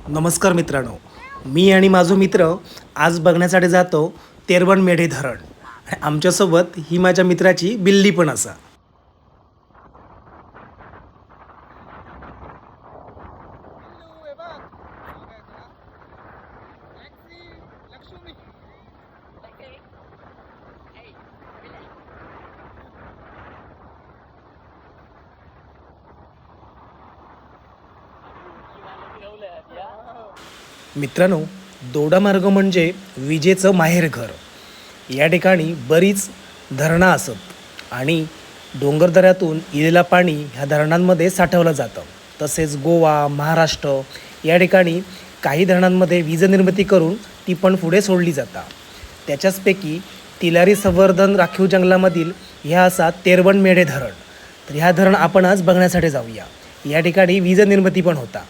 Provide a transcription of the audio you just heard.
नमस्कार मित्रांनो, मी आणि माझो मित्र आज बघण्यासाठी जातो तेरवण मेढे धरण. आणि आमच्यासोबत ही माझ्या मित्राची बिल्ली पण असा. मित्रांनो, दोडामार्ग म्हणजे विजेचं माहेरघर. या ठिकाणी बरीच धरणं असत आणि डोंगरदऱ्यातून इलेलं पाणी ह्या धरणांमध्ये साठवलं जातं. तसेच गोवा, महाराष्ट्र या ठिकाणी काही धरणांमध्ये वीज निर्मिती करून ती पण पुढे सोडली जातात. त्याच्याचपैकी तिलारी संवर्धन राखीव जंगलामधील ह्या असा तेरवण मेढे धरण. तर ह्या धरण आपण आज बघण्यासाठी जाऊया. या ठिकाणी वीज निर्मिती पण होता.